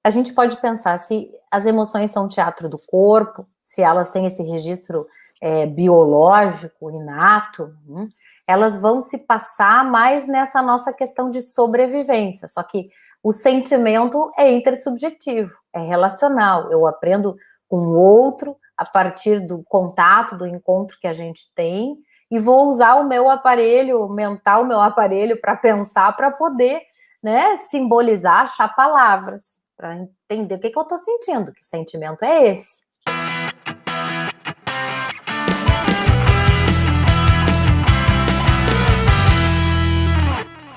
a gente pode pensar se as emoções são teatro do corpo, se elas têm esse registro biológico, inato, elas vão se passar mais nessa nossa questão de sobrevivência. Só que o sentimento é intersubjetivo, é relacional. Eu aprendo com o outro a partir do contato, do encontro que a gente tem, e vou usar o meu aparelho mental, o meu aparelho para pensar, para poder, né, simbolizar, achar palavras, para entender o que eu estou sentindo, que sentimento é esse.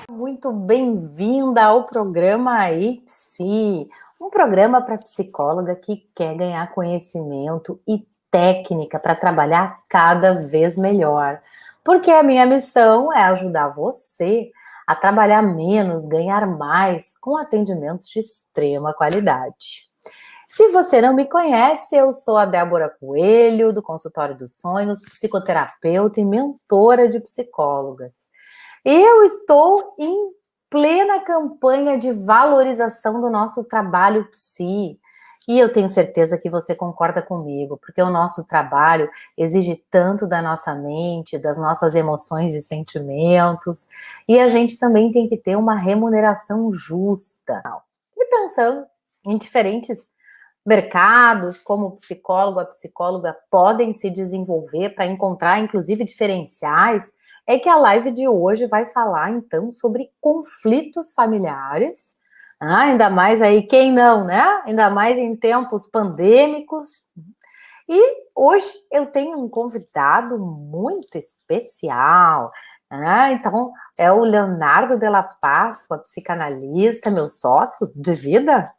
Muito bem-vinda ao programa IPSI, um programa para psicóloga que quer ganhar conhecimento e técnica para trabalhar cada vez melhor. Porque a minha missão é ajudar você a trabalhar menos, ganhar mais, com atendimentos de extrema qualidade. Se você não me conhece, eu sou a Débora Coelho, do Consultório dos Sonhos, psicoterapeuta e mentora de psicólogas. Eu estou em plena campanha de valorização do nosso trabalho psi. E eu tenho certeza que você concorda comigo, porque o nosso trabalho exige tanto da nossa mente, das nossas emoções e sentimentos, e a gente também tem que ter uma remuneração justa. E pensando em diferentes mercados, como o psicólogo, a psicóloga podem se desenvolver para encontrar, inclusive, diferenciais, é que a live de hoje vai falar, então, sobre conflitos familiares, ainda mais aí, quem não, né? Ainda mais em tempos pandêmicos. E hoje eu tenho um convidado muito especial, então é o Leonardo Della Páscoa, psicanalista, meu sócio de vida,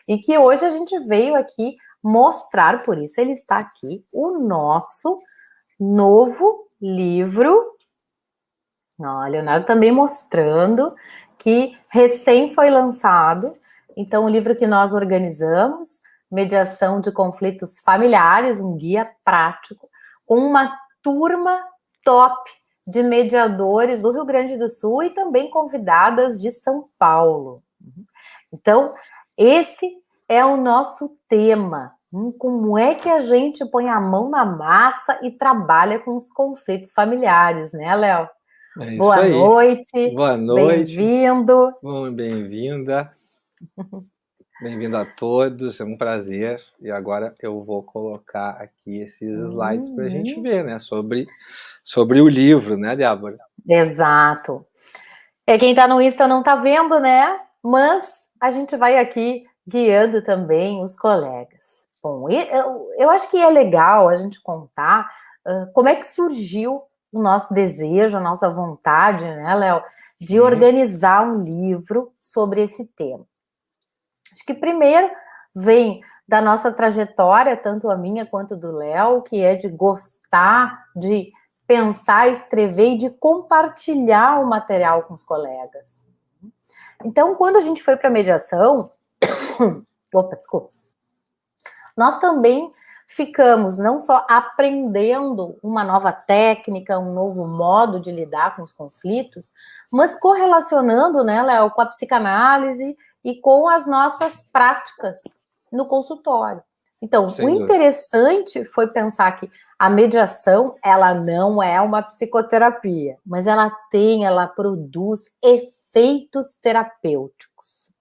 e que hoje a gente veio aqui mostrar, por isso ele está aqui, o nosso novo livro. O Leonardo também mostrando que recém foi lançado, então o livro que nós organizamos, Mediação de Conflitos Familiares, um guia prático, com uma turma top de mediadores do Rio Grande do Sul e também convidadas de São Paulo. Então, esse é o nosso tema. Como é que a gente põe a mão na massa e trabalha com os conflitos familiares, né, Léo? É isso Boa aí. noite. Boa noite. Bem-vindo. Bem-vinda. Bem-vindo a todos, é um prazer. E agora eu vou colocar aqui esses slides para a gente ver, né? Sobre o livro, né, Débora? Exato. Quem está no Insta não está vendo, né? Mas a gente vai aqui guiando também os colegas. Bom, eu acho que é legal a gente contar como é que surgiu o nosso desejo, a nossa vontade, né, Léo, de organizar um livro sobre esse tema. Acho que primeiro vem da nossa trajetória, tanto a minha quanto do Léo, que é de gostar de pensar, escrever e de compartilhar o material com os colegas. Então, quando a gente foi para a mediação, nós também ficamos não só aprendendo uma nova técnica, um novo modo de lidar com os conflitos, mas correlacionando, né, Léo, com a psicanálise e com as nossas práticas no consultório. Então, o interessante foi pensar que a mediação, ela não é uma psicoterapia, mas ela produz efeitos terapêuticos.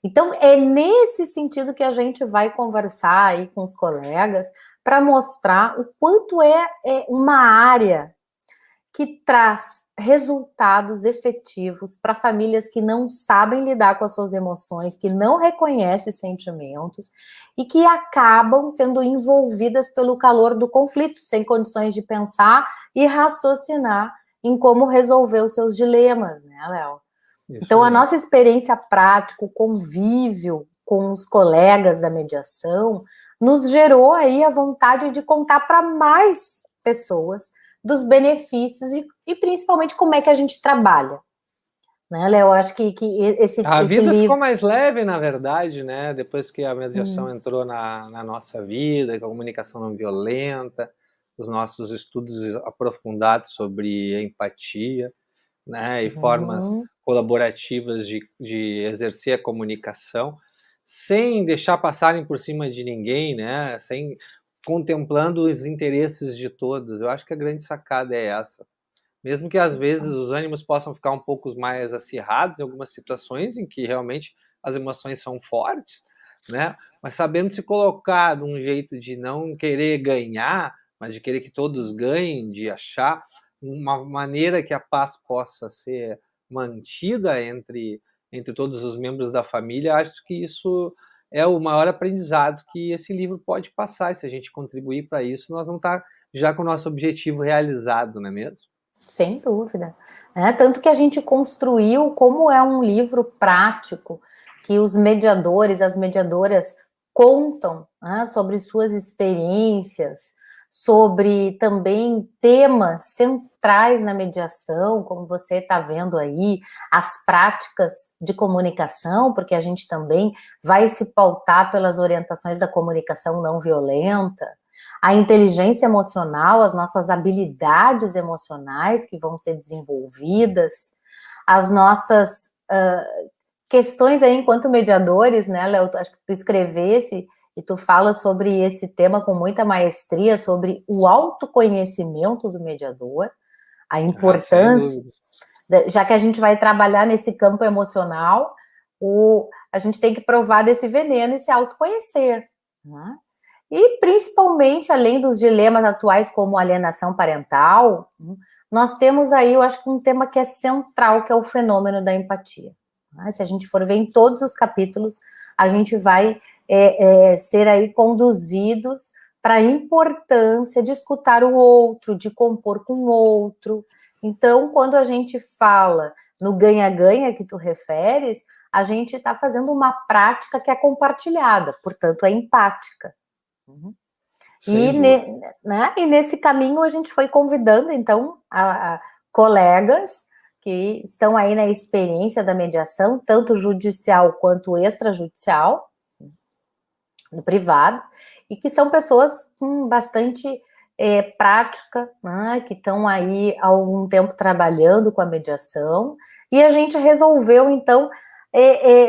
Então, é nesse sentido que a gente vai conversar aí com os colegas para mostrar o quanto é uma área que traz resultados efetivos para famílias que não sabem lidar com as suas emoções, que não reconhecem sentimentos e que acabam sendo envolvidas pelo calor do conflito, sem condições de pensar e raciocinar em como resolver os seus dilemas, né, Léo? Então, a nossa experiência prática, o convívio com os colegas da mediação, nos gerou aí a vontade de contar para mais pessoas dos benefícios e principalmente como é que a gente trabalha. Né, Léo? Eu acho que a vida livro ficou mais leve, na verdade, né? Depois que a mediação entrou na nossa vida, com a comunicação não violenta, os nossos estudos aprofundados sobre empatia, né? E formas colaborativas de exercer a comunicação. sem deixar passarem por cima de ninguém, né? Sem contemplando os interesses de todos. Eu acho que a grande sacada é essa. Mesmo que às vezes os ânimos possam ficar um pouco mais acirrados em algumas situações em que realmente as emoções são fortes, né? Mas sabendo se colocar de um jeito de não querer ganhar, mas de querer que todos ganhem, de achar uma maneira que a paz possa ser mantida entre todos os membros da família, acho que isso é o maior aprendizado que esse livro pode passar. E se a gente contribuir para isso, nós vamos estar já com o nosso objetivo realizado, não é mesmo? Sem dúvida. Tanto que a gente construiu como é um livro prático, que os mediadores, as mediadoras contam, né, sobre suas experiências, sobre também temas centrais na mediação, como você está vendo aí, as práticas de comunicação, porque a gente também vai se pautar pelas orientações da comunicação não violenta, a inteligência emocional, as nossas habilidades emocionais que vão ser desenvolvidas, as nossas questões aí enquanto mediadores, né, Léo? Acho que tu escrevesse e tu fala sobre esse tema com muita maestria, sobre o autoconhecimento do mediador, a importância, já que a gente vai trabalhar nesse campo emocional, a gente tem que provar desse veneno e se autoconhecer, né? E, principalmente, além dos dilemas atuais como alienação parental, nós temos aí, eu acho que um tema que é central, que é o fenômeno da empatia. Se a gente for ver em todos os capítulos, a gente vai ser aí conduzidos para a importância de escutar o outro, de compor com o outro. Então, quando a gente fala no ganha-ganha que tu referes, a gente está fazendo uma prática que é compartilhada, portanto, é empática. E nesse caminho a gente foi convidando, então, a colegas que estão aí na experiência da mediação, tanto judicial quanto extrajudicial, no privado, e que são pessoas com bastante prática, né, que estão aí há algum tempo trabalhando com a mediação, e a gente resolveu, então,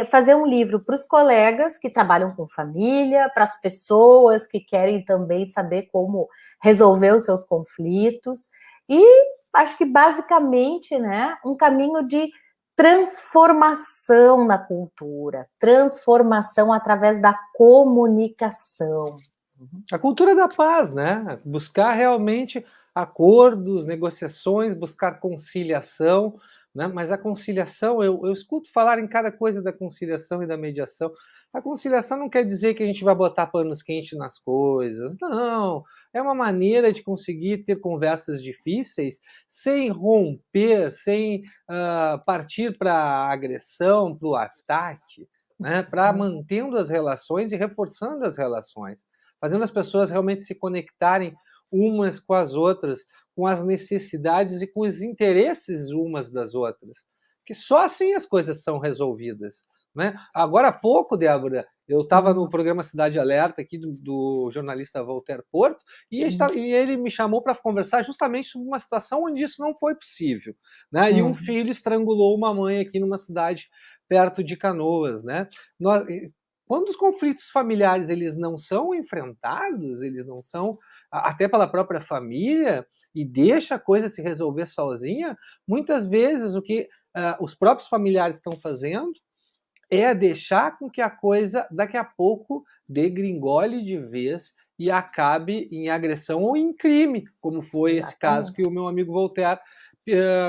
fazer um livro para os colegas que trabalham com família, para as pessoas que querem também saber como resolver os seus conflitos, e acho que basicamente, né, um caminho de transformação na cultura, transformação através da comunicação. A cultura da paz, né? Buscar realmente acordos, negociações, buscar conciliação, né? Mas a conciliação, eu escuto falar em cada coisa da conciliação e da mediação. A conciliação não quer dizer que a gente vai botar panos quentes nas coisas, não. É uma maneira de conseguir ter conversas difíceis sem romper, sem partir para a agressão, para o ataque, né? Para mantendo as relações e reforçando as relações, fazendo as pessoas realmente se conectarem umas com as outras, com as necessidades e com os interesses umas das outras. Que só assim as coisas são resolvidas, né? Agora há pouco, Débora, eu estava no programa Cidade Alerta aqui do jornalista Walter Porto e ele me chamou para conversar justamente sobre uma situação onde isso não foi possível, né? E um filho estrangulou uma mãe aqui numa cidade perto de Canoas, né? Quando os conflitos familiares eles não são enfrentados, eles não são até pela própria família e deixa a coisa se resolver sozinha, muitas vezes o que os próprios familiares estão fazendo é deixar com que a coisa daqui a pouco degringole de vez e acabe em agressão ou em crime, como foi esse caso que o meu amigo Voltaire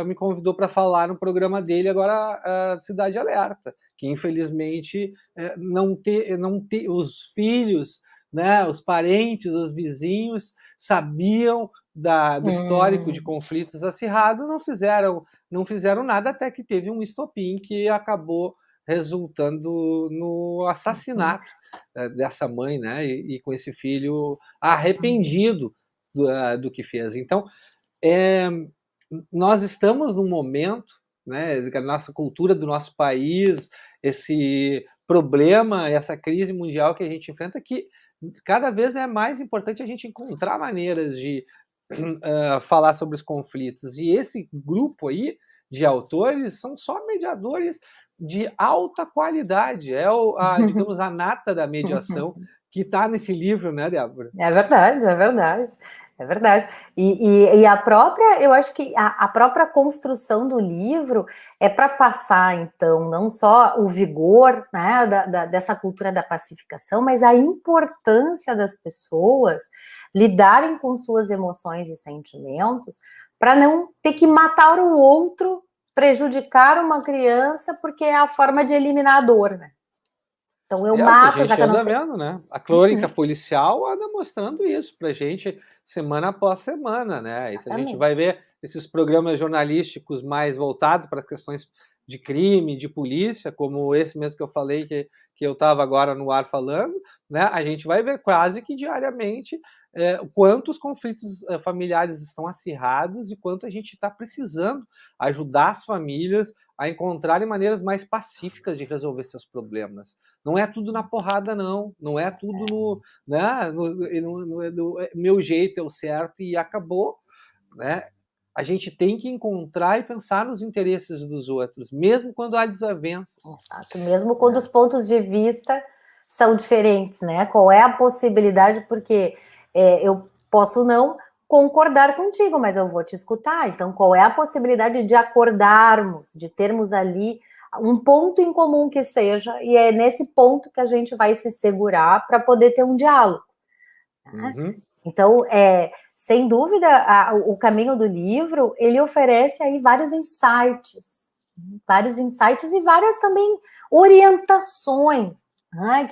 me convidou para falar no programa dele agora, Cidade Alerta, que infelizmente não ter os filhos, né, os parentes, os vizinhos sabiam do histórico de conflitos acirrados, não fizeram nada até que teve um estopim que acabou resultando no assassinato dessa mãe, né, e com esse filho arrependido do que fez. Então, nós estamos num momento, né, a nossa cultura do nosso país, esse problema, essa crise mundial que a gente enfrenta, que cada vez é mais importante a gente encontrar maneiras de falar sobre os conflitos. E esse grupo aí de autores são só mediadores de alta qualidade. É, digamos, a nata da mediação que está nesse livro, né, Débora? É verdade, é verdade. É verdade. E a própria, eu acho que a própria construção do livro é para passar, então, não só o vigor, né, dessa cultura da pacificação, mas a importância das pessoas lidarem com suas emoções e sentimentos para não ter que matar o outro, prejudicar uma criança, porque é a forma de eliminar a dor, né? Então eu É o que a mato, já gente que eu não anda sei. vendo, né? A crônica policial anda mostrando isso pra gente semana após semana, né? Isso a gente Exatamente. vai ver esses programas jornalísticos mais voltados para questões de crime, de polícia, como esse mesmo que eu falei que eu estava agora no ar falando, né? A gente vai ver quase que diariamente quantos conflitos familiares estão acirrados e quanto a gente está precisando ajudar as famílias a encontrarem maneiras mais pacíficas de resolver seus problemas. Não é tudo na porrada, não. Não é tudo no, né, no meu jeito é o certo e acabou, né? A gente tem que encontrar e pensar nos interesses dos outros, mesmo quando há desavenças. Exato. Mesmo quando os pontos de vista são diferentes, né? Qual é a possibilidade? Porque eu posso não concordar contigo, mas eu vou te escutar. Então, qual é a possibilidade de acordarmos, de termos ali um ponto em comum que seja, e é nesse ponto que a gente vai se segurar para poder ter um diálogo. Né? Uhum. Então, sem dúvida, o caminho do livro, ele oferece aí vários insights e várias também orientações, né,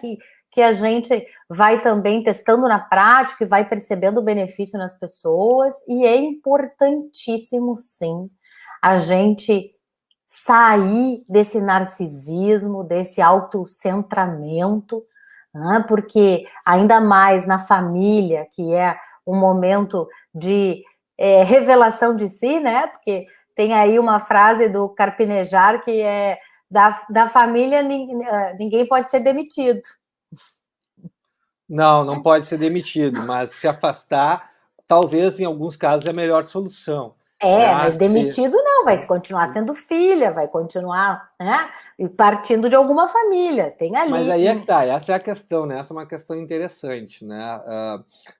que a gente vai também testando na prática e vai percebendo o benefício nas pessoas, e é importantíssimo, sim, a gente sair desse narcisismo, desse autocentramento, né, porque ainda mais na família, que é um momento de revelação de si, né, porque tem aí uma frase do Carpinejar que é da família ninguém pode ser demitido. Não, não pode ser demitido, mas se afastar, talvez em alguns casos é a melhor solução. Mas demitido não, vai continuar sendo filha, vai continuar, né, e partindo de alguma família, tem Mas ali. aí é que tá, essa é a questão, né? Essa é uma questão interessante, né?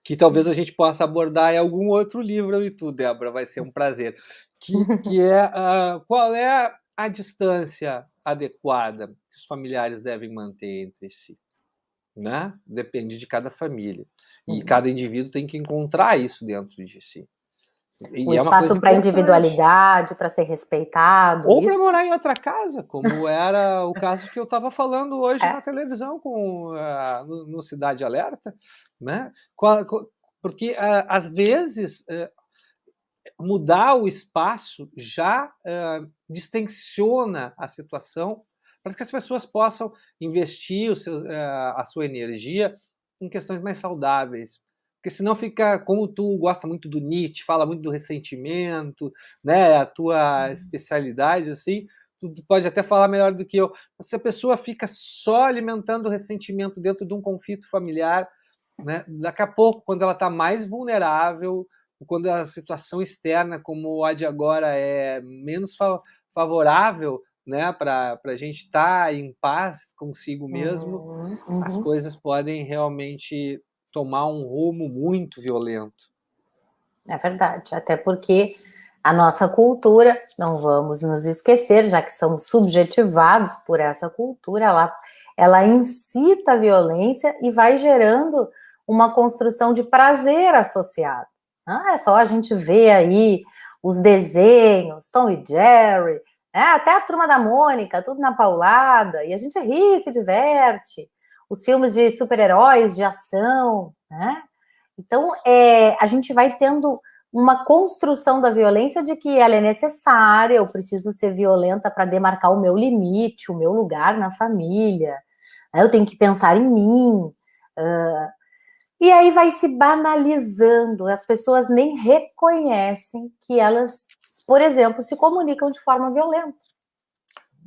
Que talvez a gente possa abordar em algum outro livro, eu e tu, Débora, vai ser um prazer. Que é qual é a distância adequada que os familiares devem manter entre si, né? Depende de cada família. E cada indivíduo tem que encontrar isso dentro de si. O E é uma coisa espaço para importante. individualidade, para ser respeitado, Ou para isso morar em outra casa, como era o caso que eu estava falando hoje na é. televisão no Cidade Alerta, né? Porque às vezes mudar o espaço já distensiona a situação para que as pessoas possam investir a sua energia em questões mais saudáveis. Porque senão fica, como tu gosta muito do Nietzsche, fala muito do ressentimento, né, a tua especialidade, assim, tu pode até falar melhor do que eu. Se a pessoa fica só alimentando o ressentimento dentro de um conflito familiar, né, daqui a pouco, quando ela está mais vulnerável, quando a situação externa, como a de agora, é menos favorável, né, para a gente estar em paz consigo mesmo, as coisas podem realmente tomar um rumo muito violento. É verdade, até porque a nossa cultura, não vamos nos esquecer, já que somos subjetivados por essa cultura, ela incita a violência e vai gerando uma construção de prazer associado. É só a gente ver aí os desenhos, Tom e Jerry, até a Turma da Mônica, tudo na paulada, e a gente ri, se diverte. Os filmes de super-heróis, de ação, né? Então, a gente vai tendo uma construção da violência de que ela é necessária, eu preciso ser violenta para demarcar o meu limite, o meu lugar na família, eu tenho que pensar em mim. E aí vai se banalizando, as pessoas nem reconhecem que elas, por exemplo, se comunicam de forma violenta.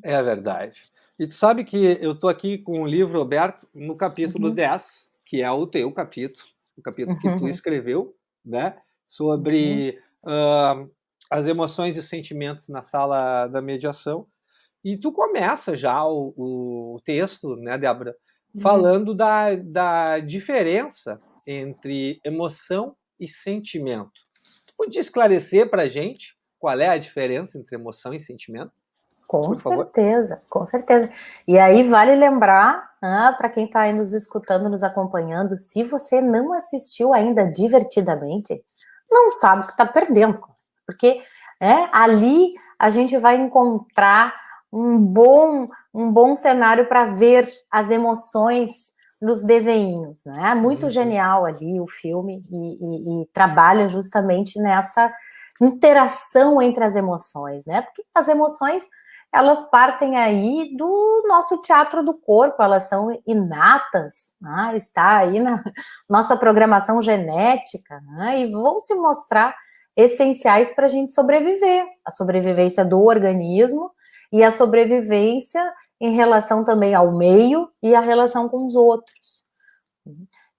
É verdade. E tu sabe que eu estou aqui com um livro aberto no capítulo 10, que é o teu capítulo, o capítulo que tu escreveu, né? Sobre as emoções e sentimentos na sala da mediação. E tu começa já o texto, né, Débora, falando da diferença entre emoção e sentimento. Tu podia esclarecer para a gente qual é a diferença entre emoção e sentimento? Com Por favor. certeza, com certeza. E aí vale lembrar, para quem está aí nos escutando, nos acompanhando, se você não assistiu ainda Divertidamente, não sabe o que está perdendo, porque ali a gente vai encontrar um bom cenário para ver as emoções nos desenhinhos, né? Muito genial ali o filme e trabalha justamente nessa interação entre as emoções, né? Porque as emoções, elas partem aí do nosso teatro do corpo, elas são inatas, né? Está aí na nossa programação genética, né? E vão se mostrar essenciais para a gente sobreviver, a sobrevivência do organismo e a sobrevivência em relação também ao meio e a relação com os outros.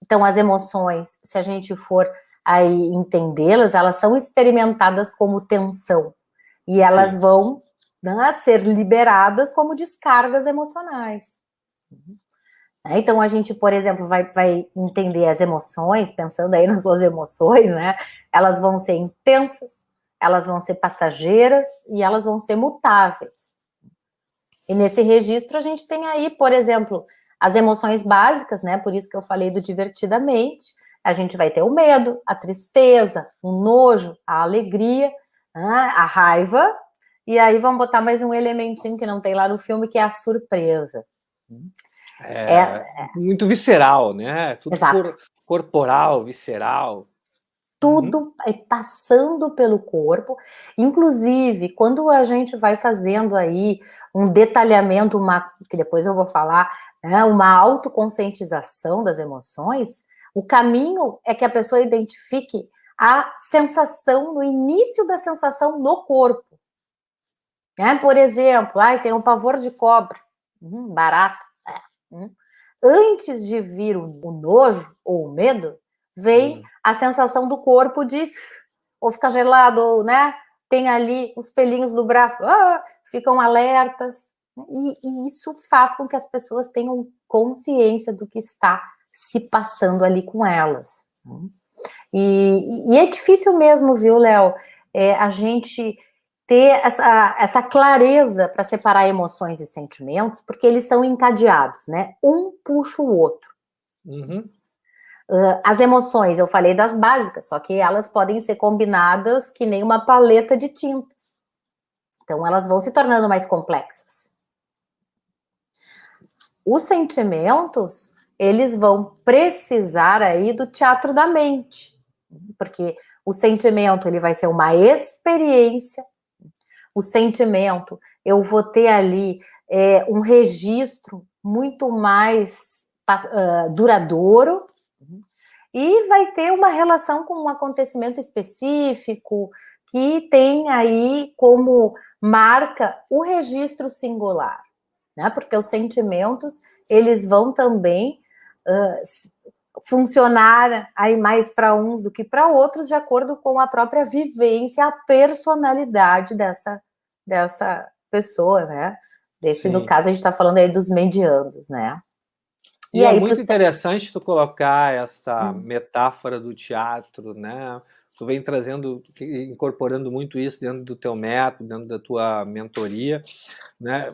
Então, as emoções, se a gente for aí entendê-las, elas são experimentadas como tensão e elas vão ser liberadas como descargas emocionais. Então, a gente, por exemplo, vai entender as emoções, pensando aí nas suas emoções, né? Elas vão ser intensas, elas vão ser passageiras e elas vão ser mutáveis. E nesse registro a gente tem aí, por exemplo, as emoções básicas, né? Por isso que eu falei do divertidamente. A gente vai ter o medo, a tristeza, o nojo, a alegria, a raiva. E aí vamos botar mais um elementinho que não tem lá no filme, que é a surpresa. Muito visceral, né? Tudo corporal, visceral. Tudo passando pelo corpo. Inclusive, quando a gente vai fazendo aí um detalhamento, que depois eu vou falar, né, uma autoconscientização das emoções, o caminho é que a pessoa identifique a sensação, no início da sensação no corpo. Por exemplo, tem um pavor de cobra, barata. Antes de vir o nojo ou o medo, vem a sensação do corpo de ou ficar gelado, ou, né? Tem ali os pelinhos do braço, ficam alertas. E isso faz com que as pessoas tenham consciência do que está se passando ali com elas. E é difícil mesmo, viu, Léo? A gente ter essa clareza para separar emoções e sentimentos, porque eles são encadeados, né? Um puxa o outro. As emoções, eu falei das básicas, só que elas podem ser combinadas que nem uma paleta de tintas. Então, elas vão se tornando mais complexas. Os sentimentos, eles vão precisar aí do teatro da mente, porque o sentimento, ele vai ser uma experiência. O sentimento, eu vou ter ali um registro muito mais duradouro, e vai ter uma relação com um acontecimento específico que tem aí como marca o registro singular, né? Porque os sentimentos, eles vão também funcionar aí mais para uns do que para outros, de acordo com a própria vivência, a personalidade dessa pessoa, né? No caso, a gente está falando aí dos medianos, né? E aí, é muito interessante tu colocar essa metáfora do teatro, né? Tu vem incorporando muito isso dentro do teu método, dentro da tua mentoria, né?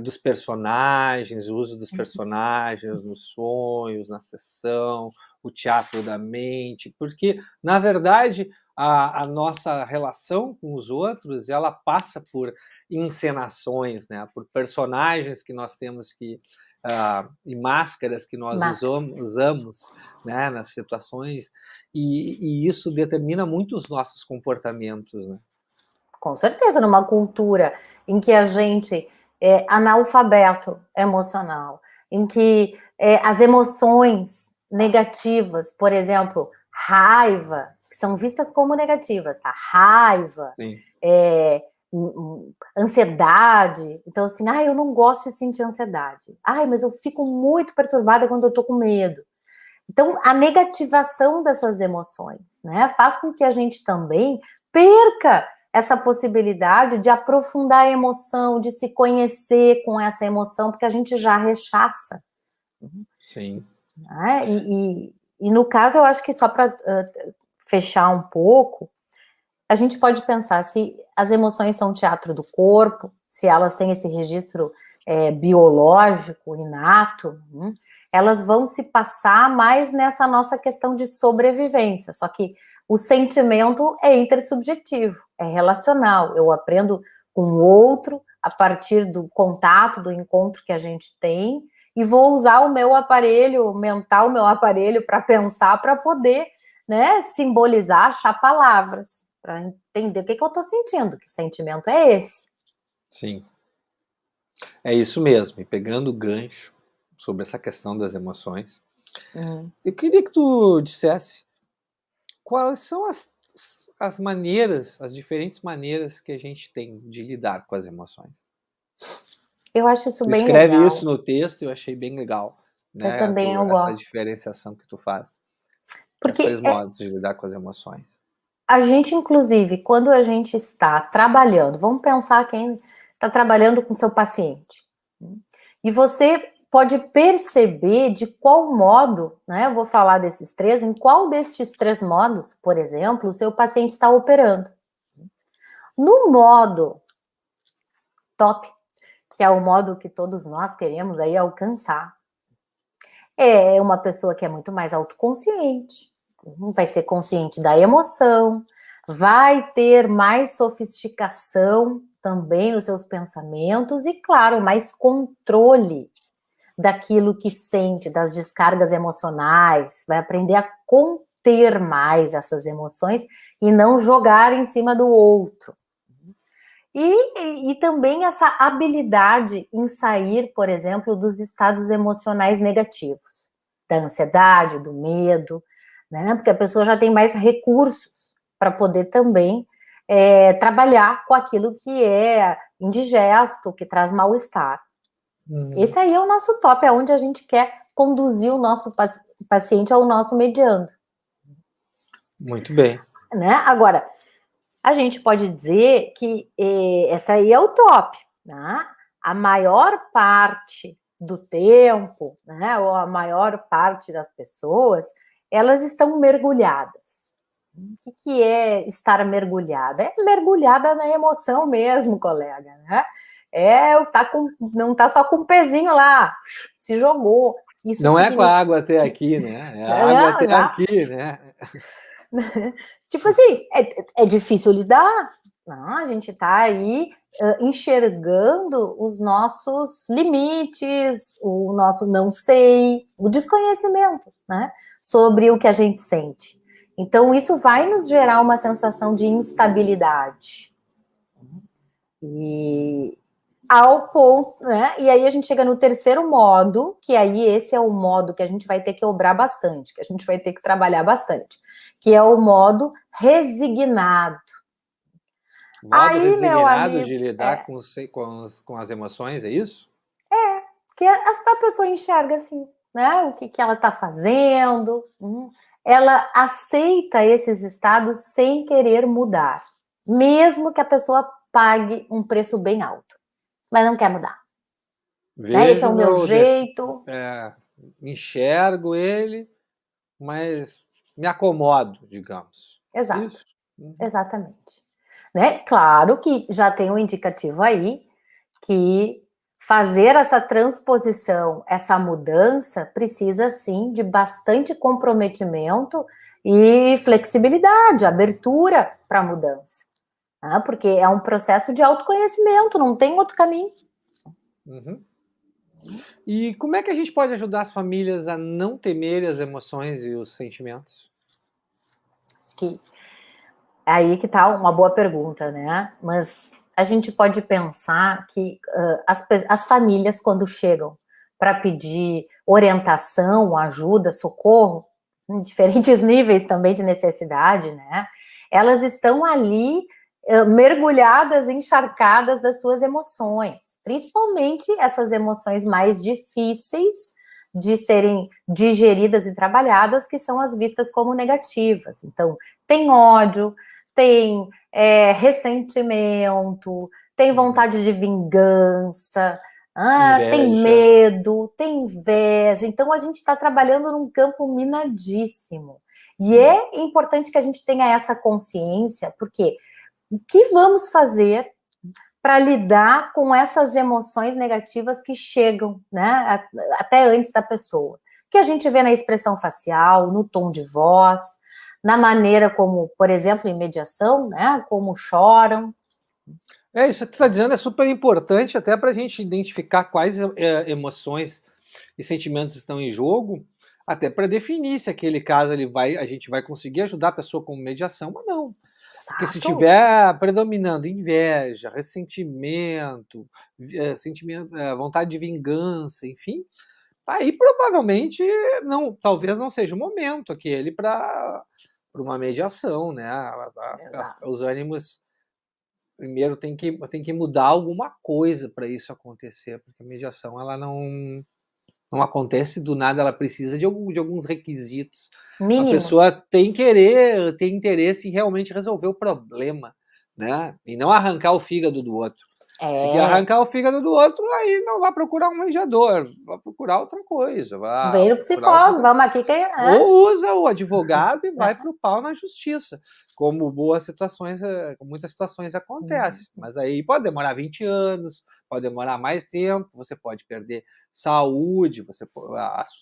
Dos personagens, o uso dos personagens nos sonhos, na sessão, o teatro da mente, porque, na verdade, a nossa relação com os outros, ela passa por encenações, né? Por personagens que nós temos que e máscaras que nós usamos, né, nas situações, e isso determina muito os nossos comportamentos, né? Com certeza, numa cultura em que a gente é analfabeto emocional, em que as emoções negativas, por exemplo, raiva, que são vistas como negativas, a raiva, ansiedade. Então, assim, eu não gosto de sentir ansiedade. Mas eu fico muito perturbada quando eu tô com medo. Então, a negativação dessas emoções, né, faz com que a gente também perca essa possibilidade de aprofundar a emoção, de se conhecer com essa emoção, porque a gente já rechaça. Sim. Né? E no caso, eu acho que só para fechar um pouco, a gente pode pensar se as emoções são teatro do corpo, se elas têm esse registro biológico, inato, elas vão se passar mais nessa nossa questão de sobrevivência, só que o sentimento é intersubjetivo, é relacional, eu aprendo com o outro a partir do contato, do encontro que a gente tem, e vou usar o meu aparelho mental, o meu aparelho para pensar, para poder, né, simbolizar, achar palavras, para entender o que eu estou sentindo, que sentimento é esse. Sim. É isso mesmo. E pegando o gancho sobre essa questão das emoções, eu queria que tu dissesse quais são as maneiras, as diferentes maneiras que a gente tem de lidar com as emoções. Eu acho isso bem legal. Escreve isso no texto, eu achei bem legal. Né? Eu também eu essa gosto. diferenciação que tu faz. Porque os modos de lidar com as emoções. A gente, inclusive, quando a gente está trabalhando, vamos pensar quem está trabalhando com seu paciente. E você pode perceber de qual modo, né? Eu vou falar desses três, em qual destes três modos, por exemplo, o seu paciente está operando. No modo top, que é o modo que todos nós queremos aí alcançar, é uma pessoa que é muito mais autoconsciente, vai ser consciente da emoção, vai ter mais sofisticação também nos seus pensamentos e, claro, mais controle daquilo que sente, das descargas emocionais, vai aprender a conter mais essas emoções e não jogar em cima do outro. E também essa habilidade em sair, por exemplo, dos estados emocionais negativos, da ansiedade, do medo, né? Porque a pessoa já tem mais recursos para poder também trabalhar com aquilo que é indigesto, que traz mal-estar. Esse aí é o nosso top, é onde a gente quer conduzir o nosso paciente ao nosso mediano. Muito bem. Né? Agora, a gente pode dizer que essa aí é o top, né? A maior parte do tempo, né, ou a maior parte das pessoas, elas estão mergulhadas. O que é estar mergulhada? É mergulhada na emoção mesmo, colega, né? Não tá só com o pezinho lá, se jogou. Isso não significa... é com a água até aqui, né? É a água até aqui, né? Tipo assim, é difícil lidar. Não, a gente tá aí enxergando os nossos limites, o nosso não sei, o desconhecimento, né? Sobre o que a gente sente. Então, isso vai nos gerar uma sensação de instabilidade. E ao ponto, né? E aí a gente chega no terceiro modo, que aí esse é o modo que a gente vai ter que obrar bastante, que a gente vai ter que trabalhar bastante, que é o modo resignado. Modo aí, resignado, meu amigo, de lidar com as emoções, é isso? Que a pessoa enxerga assim, né? O que ela está fazendo, ela aceita esses estados sem querer mudar, mesmo que a pessoa pague um preço bem alto, mas não quer mudar. Né? Esse é o meu jeito. Enxergo ele, mas me acomodo, digamos. Exato. Isso? Exatamente. Né? Claro que já tem um indicativo aí que fazer essa transposição, essa mudança, precisa, sim, de bastante comprometimento e flexibilidade, abertura para a mudança. Né? Porque é um processo de autoconhecimento, não tem outro caminho. E como é que a gente pode ajudar as famílias a não temerem as emoções e os sentimentos? Acho que aí que tá uma boa pergunta, né? Mas a gente pode pensar que as famílias, quando chegam para pedir orientação, ajuda, socorro, em diferentes níveis também de necessidade, né? Elas estão ali mergulhadas, encharcadas das suas emoções, principalmente essas emoções mais difíceis de serem digeridas e trabalhadas, que são as vistas como negativas. Então, tem ódio, tem ressentimento, tem vontade de vingança, tem Inveja. medo, tem inveja. Então, a gente está trabalhando num campo minadíssimo. E é importante que a gente tenha essa consciência, porque o que vamos fazer para lidar com essas emoções negativas que chegam, né, até antes da pessoa? Que a gente vê na expressão facial, no tom de voz, na maneira como, por exemplo, em mediação, né, como choram. Isso que tu está dizendo é super importante até para a gente identificar quais emoções e sentimentos estão em jogo, até para definir se aquele caso a gente vai conseguir ajudar a pessoa com mediação ou não. Porque se tiver predominando inveja, ressentimento, vontade de vingança, enfim, aí provavelmente talvez não seja o momento aquele para uma mediação, né? Os ânimos primeiro tem que mudar alguma coisa para isso acontecer, porque a mediação ela não acontece do nada, ela precisa de alguns requisitos. Mínimos. A pessoa tem interesse em realmente resolver o problema, né? E não arrancar o fígado do outro. Se quer arrancar o fígado do outro, aí não vai procurar um mediador, vai procurar outra coisa. Vem no psicólogo, vamos aqui. Ou usa o advogado e vai pro pau na justiça, como muitas situações acontecem. Mas aí pode demorar 20 anos, pode demorar mais tempo, você pode perder saúde, seus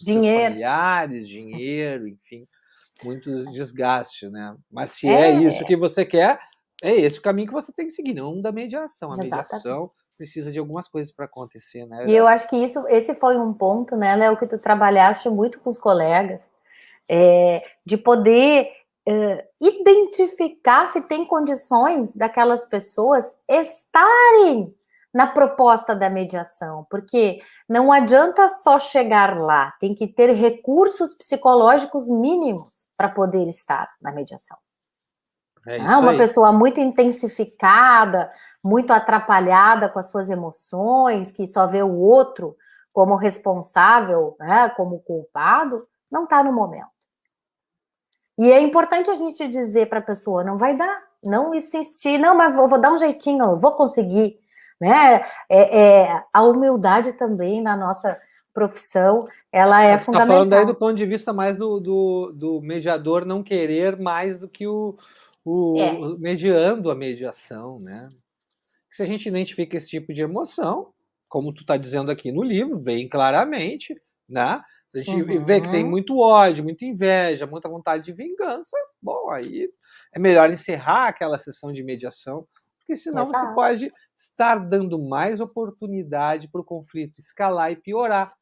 familiares, dinheiro, enfim, muitos desgastes, né? Mas se é isso que você quer, é esse o caminho que você tem que seguir, não da mediação. A mediação precisa de algumas coisas para acontecer, né? E eu acho que esse foi um ponto, né, Léo, que tu trabalhaste muito com os colegas, de poder identificar se tem condições daquelas pessoas estarem na proposta da mediação, porque não adianta só chegar lá, tem que ter recursos psicológicos mínimos para poder estar na mediação. Uma pessoa muito intensificada, muito atrapalhada com as suas emoções, que só vê o outro como responsável, né, como culpado, não está no momento. E é importante a gente dizer para a pessoa, não vai dar, não insistir, não, mas vou dar um jeitinho, eu vou conseguir. Né? A humildade também na nossa profissão, ela é fundamental. Você está falando aí do ponto de vista mais do mediador não querer mais do que mediando a mediação, né? Se a gente identifica esse tipo de emoção, como tu está dizendo aqui no livro, bem claramente, né? Se a gente vê que tem muito ódio, muita inveja, muita vontade de vingança, bom, aí é melhor encerrar aquela sessão de mediação, porque senão você pode estar dando mais oportunidade para o conflito escalar e piorar.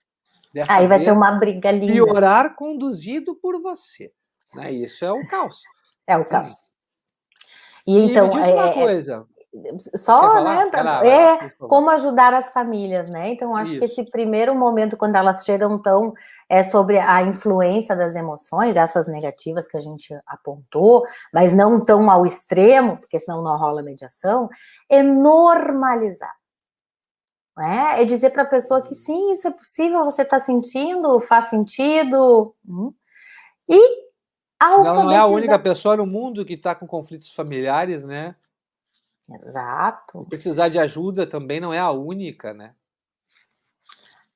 Aí vai ser uma briga linda. Piorar conduzido por você. Né? Isso é o caos. É o caos. E então, me diz uma coisa. Só, né? Como ajudar as famílias, né? Então, acho que esse primeiro momento, quando elas chegam tão sobre a influência das emoções, essas negativas que a gente apontou, mas não tão ao extremo, porque senão não rola mediação, é normalizar. É dizer para a pessoa que sim, isso é possível, você está sentindo, faz sentido. E não é a única pessoa no mundo que está com conflitos familiares, né? Exato. Precisar de ajuda também não é a única, né?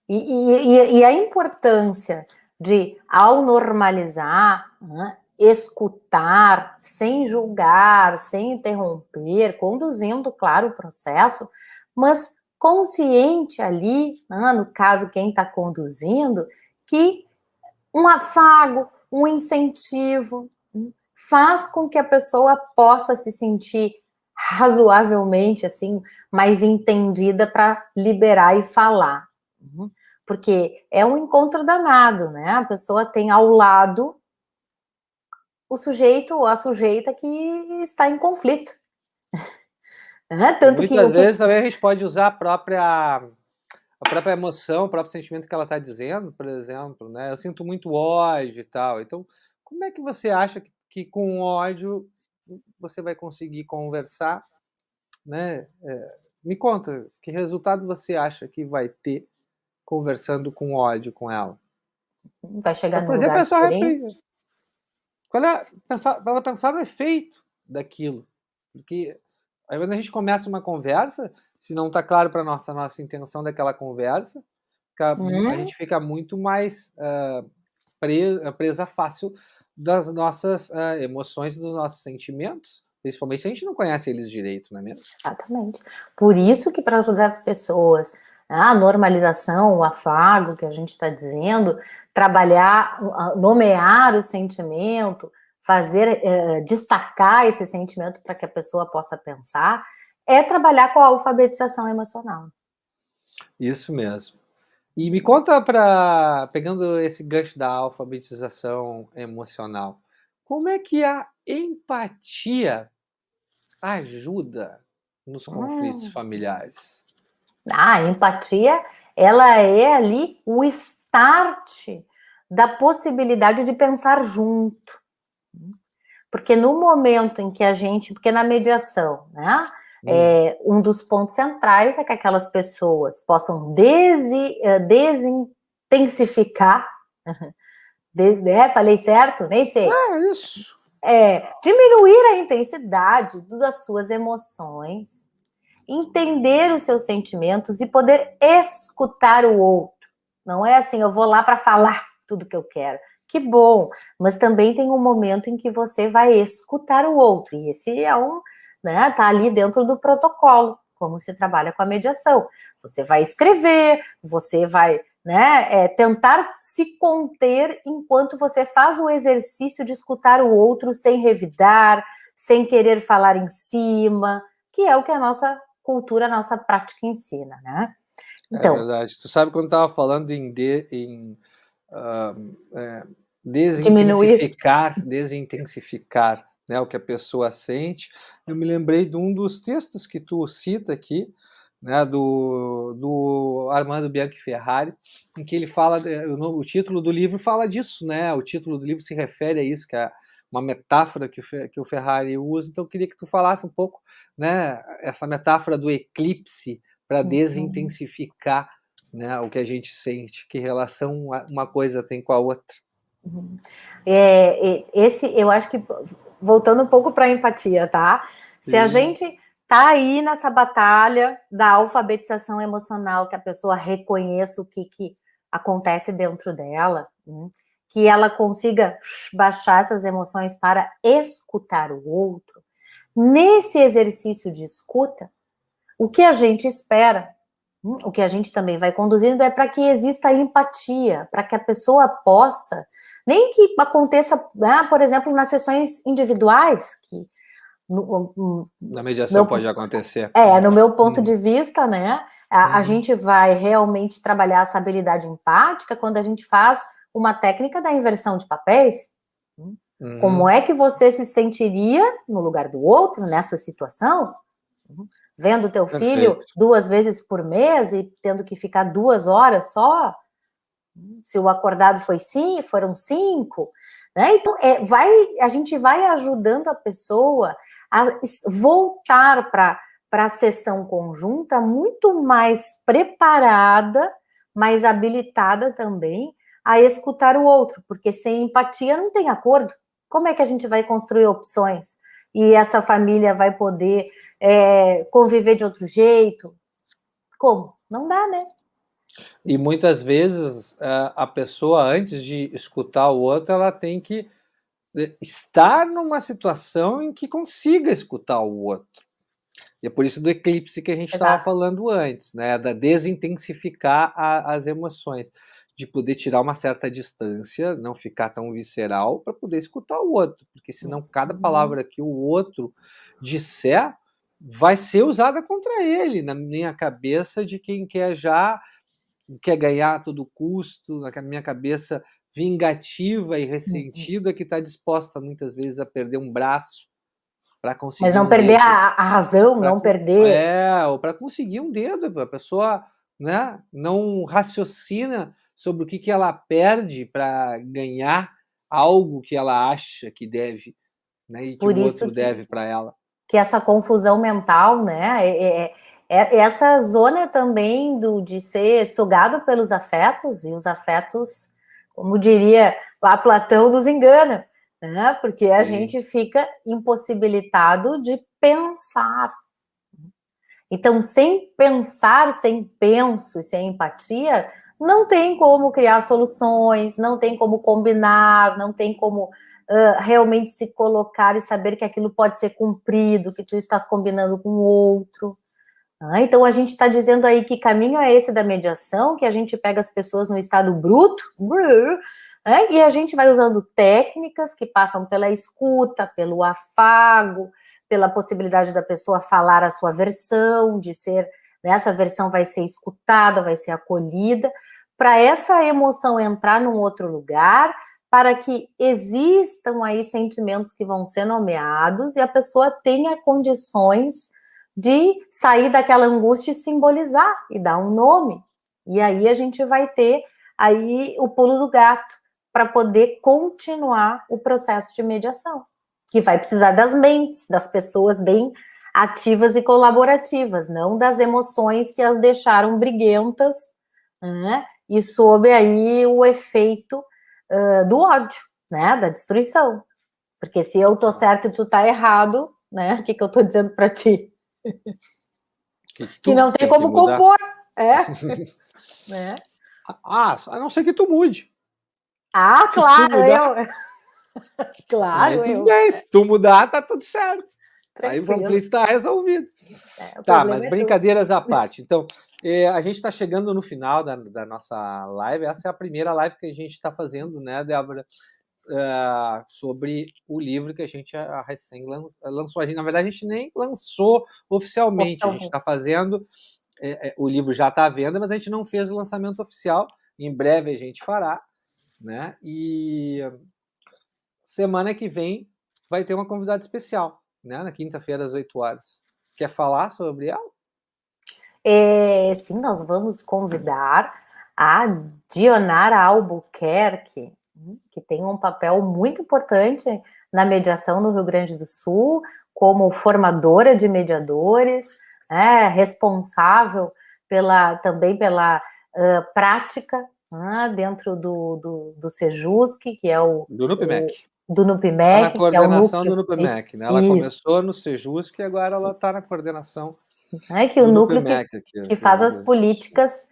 E a importância de, ao normalizar, né, escutar, sem julgar, sem interromper, conduzindo, claro, o processo, mas consciente ali, né, no caso, quem está conduzindo, que um afago, um incentivo, faz com que a pessoa possa se sentir razoavelmente assim, mais entendida para liberar e falar. Porque é um encontro danado, né? A pessoa tem ao lado o sujeito ou a sujeita que está em conflito. Tanto muitas vezes também a gente pode usar a própria emoção, o próprio sentimento que ela está dizendo, por exemplo, né? Eu sinto muito ódio e tal. Então, como é que você acha que com ódio você vai conseguir conversar, né? Me conta, que resultado você acha que vai ter conversando com ódio com ela? Vai chegar no lugar diferente. Para ela pensar no efeito, daquilo. Porque aí quando a gente começa uma conversa, se não está claro para nossa intenção daquela conversa, a gente fica muito mais presa fácil das nossas emoções e dos nossos sentimentos, principalmente se a gente não conhece eles direito, não é mesmo? Exatamente. Por isso que para ajudar as pessoas, a normalização, o afago que a gente está dizendo, trabalhar, nomear o sentimento, fazer, destacar esse sentimento para que a pessoa possa pensar, é trabalhar com a alfabetização emocional. Isso mesmo. E me conta, pegando esse gancho da alfabetização emocional, como é que a empatia ajuda nos conflitos familiares? A empatia, ela é ali o start da possibilidade de pensar junto. Porque no momento em que porque na mediação, né, um dos pontos centrais é que aquelas pessoas possam desintensificar, falei certo? Nem sei. Isso. Diminuir a intensidade das suas emoções, entender os seus sentimentos e poder escutar o outro. Não é assim, eu vou lá para falar tudo que eu quero. Que bom, mas também tem um momento em que você vai escutar o outro, e esse tá ali dentro do protocolo, como se trabalha com a mediação. Você vai escrever, você vai, tentar se conter enquanto você faz o exercício de escutar o outro sem revidar, sem querer falar em cima, que é o que a nossa cultura, a nossa prática ensina, né? Então, é verdade. Tu sabe quando eu estava falando em desintensificar, né, o que a pessoa sente, eu me lembrei de um dos textos que tu cita aqui, né, do Armando Bianchi Ferrari, em que ele fala, o título do livro fala disso, né? O título do livro se refere a isso, que é uma metáfora que o Ferrari usa. Então eu queria que tu falasse um pouco, né, essa metáfora do eclipse para desintensificar, né, o que a gente sente, que relação uma coisa tem com a outra. Eu acho que, voltando um pouco para a empatia, tá? Sim. Se a gente tá aí nessa batalha da alfabetização emocional, que a pessoa reconheça o que acontece dentro dela, que ela consiga baixar essas emoções para escutar o outro, nesse exercício de escuta, o que a gente espera, o que a gente também vai conduzindo é para que exista empatia, para que a pessoa possa, nem que aconteça, por exemplo, nas sessões individuais, que na mediação pode acontecer. No meu ponto de vista, né, a gente vai realmente trabalhar essa habilidade empática quando a gente faz uma técnica da inversão de papéis. Como é que você se sentiria no lugar do outro nessa situação? Vendo teu filho 2 vezes por mês e tendo que ficar 2 horas só? Se o acordado foram 5, né? Então, a gente vai ajudando a pessoa a voltar para a sessão conjunta muito mais preparada, mais habilitada também a escutar o outro, porque sem empatia não tem acordo. Como é que a gente vai construir opções? E essa família vai poder conviver de outro jeito? Como? Não dá, né? E muitas vezes a pessoa, antes de escutar o outro, ela tem que estar numa situação em que consiga escutar o outro. E é por isso do eclipse que a gente estava falando antes, né? Da desintensificar as emoções, de poder tirar uma certa distância, não ficar tão visceral, para poder escutar o outro, porque senão cada palavra que o outro disser vai ser usada contra ele, na minha cabeça, de quem quer ganhar a todo custo, na minha cabeça vingativa e ressentida, que está disposta muitas vezes a perder um braço para conseguir. Mas não perder a razão, não perder. Ou para conseguir um dedo, a pessoa, né, não raciocina sobre o que ela perde para ganhar algo que ela acha que deve, né, e que o outro deve para ela. Que essa confusão mental, né, essa zona também de ser sugado pelos afetos, e os afetos, como diria lá Platão, nos engana, né? Porque a gente fica impossibilitado de pensar. Então, sem pensar, sem penso e sem empatia, não tem como criar soluções, não tem como combinar, não tem como realmente se colocar e saber que aquilo pode ser cumprido, que tu estás combinando com o outro. Então, a gente está dizendo aí que caminho é esse da mediação, que a gente pega as pessoas no estado bruto, e a gente vai usando técnicas que passam pela escuta, pelo afago, pela possibilidade da pessoa falar a sua versão, de ser, né, essa versão vai ser escutada, vai ser acolhida, para essa emoção entrar num outro lugar, para que existam aí sentimentos que vão ser nomeados e a pessoa tenha condições de sair daquela angústia e simbolizar e dar um nome. E aí a gente vai ter aí o pulo do gato para poder continuar o processo de mediação, que vai precisar das mentes, das pessoas bem ativas e colaborativas, não das emoções que as deixaram briguentas, né? E sob aí o efeito do ódio, né? Da destruição. Porque se eu tô certo e tu tá errado, né? O que eu tô dizendo para ti? Que não tem como compor. Né? A não ser que tu mude. Ah, claro, eu. Claro, aí, tudo bem, se tu mudar, tá tudo certo. Tranquilo. Aí o conflito está resolvido. Tá, mas brincadeiras à parte. Então, a gente está chegando no final da nossa live. Essa é a primeira live que a gente está fazendo, né, Débora? Sobre o livro que a gente recém lançou. Na verdade, a gente nem lançou oficialmente. A gente está fazendo. O livro já está à venda, mas a gente não fez o lançamento oficial. Em breve a gente fará, né? E semana que vem vai ter uma convidada especial, né? Na quinta-feira às 8 horas. Quer falar sobre ela? Sim, nós vamos convidar a Dionara Albuquerque, que tem um papel muito importante na mediação no Rio Grande do Sul, como formadora de mediadores, responsável também pela prática dentro do Sejusc, que é o... Do NUPMEC. Do NUPMEC, na coordenação do NUPMEC, né? Ela começou no Sejusc e agora ela está na coordenação que o núcleo que faz as políticas,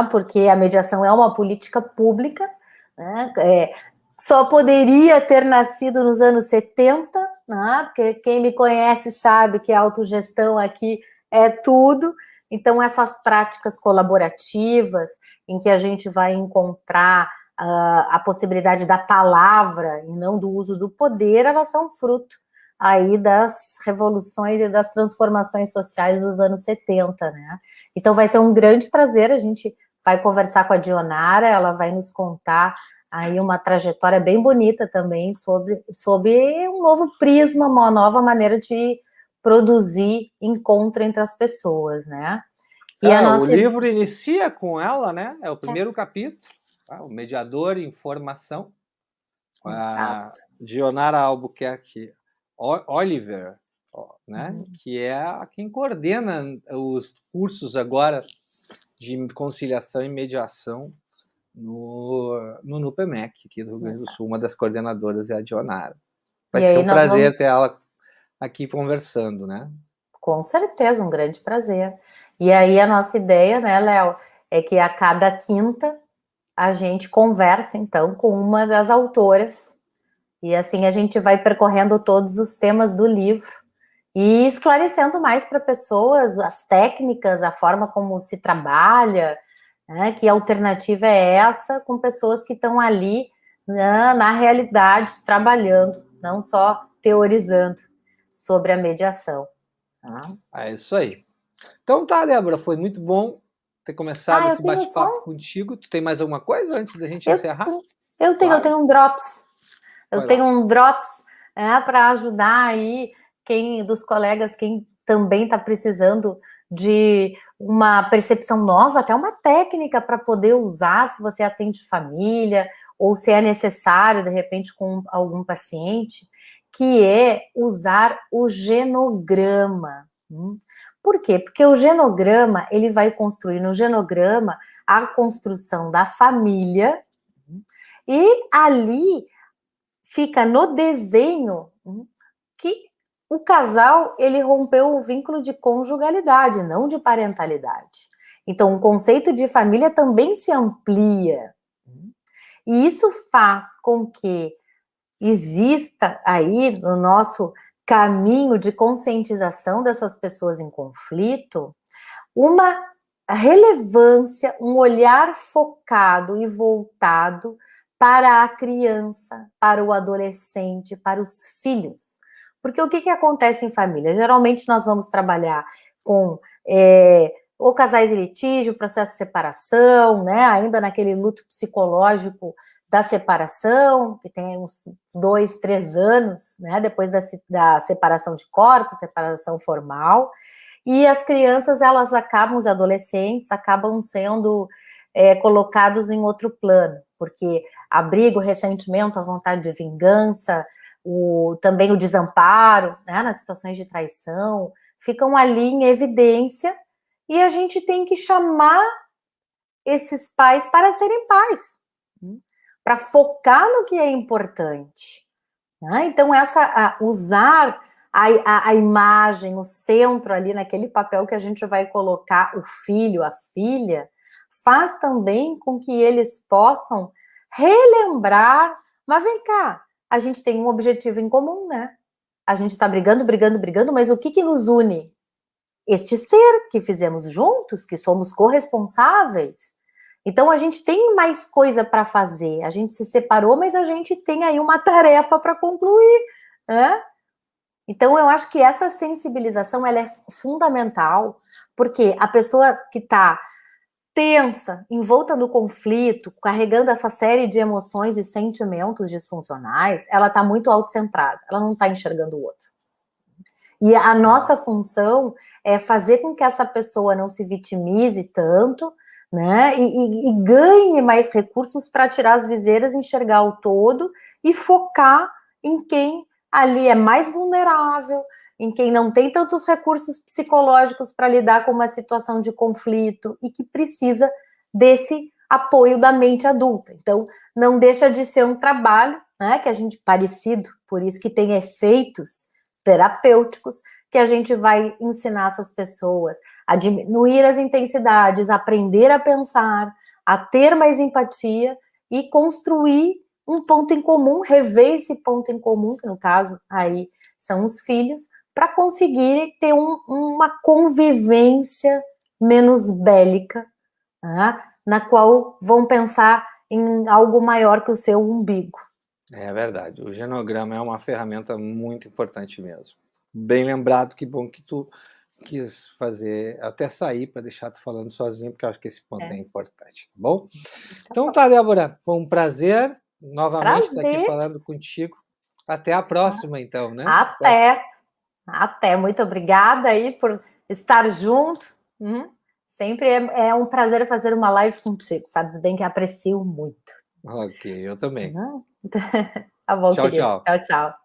porque a mediação é uma política pública, né? Só poderia ter nascido nos anos 70, porque quem me conhece sabe que a autogestão aqui é tudo. Então, essas práticas colaborativas, em que a gente vai encontrar a possibilidade da palavra e não do uso do poder, elas são fruto aí das revoluções e das transformações sociais dos anos 70, né? Então vai ser um grande prazer, a gente vai conversar com a Dionara, ela vai nos contar aí uma trajetória bem bonita também sobre um novo prisma, uma nova maneira de produzir encontro entre as pessoas, né? E o livro inicia com ela, né? É o primeiro capítulo, o Mediador em Formação, com a Dionara Albuquerque Oliver, né? Que é quem coordena os cursos agora de conciliação e mediação no NUPMEC, aqui do Rio Grande do Sul. Uma das coordenadoras é a Dionara. Vai ser um prazer ter ela aqui conversando, né? Com certeza, um grande prazer. E aí a nossa ideia, né, Léo, é que a cada quinta a gente conversa, então, com uma das autoras. E assim a gente vai percorrendo todos os temas do livro e esclarecendo mais para pessoas as técnicas, a forma como se trabalha, né, que alternativa é essa, com pessoas que estão ali, né, na realidade, trabalhando, não só teorizando sobre a mediação. É isso aí. Então tá, Débora, foi muito bom ter começado esse bate-papo contigo. Tu tem mais alguma coisa antes da gente encerrar? Eu tenho um drops. Eu tenho um drops para ajudar aí quem também está precisando de uma percepção nova, até uma técnica para poder usar se você atende família ou se é necessário, de repente, com algum paciente, que é usar o genograma. Por quê? Porque o genograma, ele vai construir no genograma a construção da família e ali fica no desenho que o casal, ele rompeu o vínculo de conjugalidade, não de parentalidade. Então, o conceito de família também se amplia. E isso faz com que exista aí no nosso caminho de conscientização dessas pessoas em conflito uma relevância, um olhar focado e voltado para a criança, para o adolescente, para os filhos. Porque o que acontece em família? Geralmente nós vamos trabalhar com ou casais em litígio, processo de separação, né? Ainda naquele luto psicológico da separação, que tem uns 2, 3 anos, né? Depois da separação de corpos, separação formal. E as crianças, elas acabam, os adolescentes, acabam sendo colocados em outro plano, porque abrigo o ressentimento, a vontade de vingança, também o desamparo, né, nas situações de traição, ficam ali em evidência, e a gente tem que chamar esses pais para serem pais, para focar no que é importante. Né? Então, usar a imagem, o centro ali, naquele papel que a gente vai colocar o filho, a filha, faz também com que eles possam relembrar, mas vem cá, a gente tem um objetivo em comum, né? A gente está brigando, mas o que nos une? Este ser que fizemos juntos, que somos corresponsáveis. Então, a gente tem mais coisa para fazer. A gente se separou, mas a gente tem aí uma tarefa para concluir, né? Então, eu acho que essa sensibilização, ela é fundamental, porque a pessoa que está tensa, envolta no conflito, carregando essa série de emoções e sentimentos disfuncionais, ela está muito autocentrada, ela não está enxergando o outro. E a nossa função é fazer com que essa pessoa não se vitimize tanto, né, e ganhe mais recursos para tirar as viseiras, enxergar o todo e focar em quem ali é mais vulnerável, em quem não tem tantos recursos psicológicos para lidar com uma situação de conflito e que precisa desse apoio da mente adulta. Então, não deixa de ser um trabalho, né, que a gente parecido, por isso que tem efeitos terapêuticos, que a gente vai ensinar essas pessoas a diminuir as intensidades, a aprender a pensar, a ter mais empatia e construir um ponto em comum, rever esse ponto em comum, que no caso aí são os filhos, para conseguir ter uma convivência menos bélica, né, na qual vão pensar em algo maior que o seu umbigo. É verdade, o genograma é uma ferramenta muito importante mesmo. Bem lembrado, que bom que tu quis fazer, até sair para deixar tu falando sozinho, porque eu acho que esse ponto é importante, tá bom? Então tá, Débora, foi um prazer novamente estar aqui falando contigo. Até a próxima, então, né? Até. Muito obrigada aí por estar junto. Sempre é um prazer fazer uma live contigo, sabes bem que aprecio muito. Ok, eu também. Tá bom, Tchau, querido. tchau. Tchau, tchau.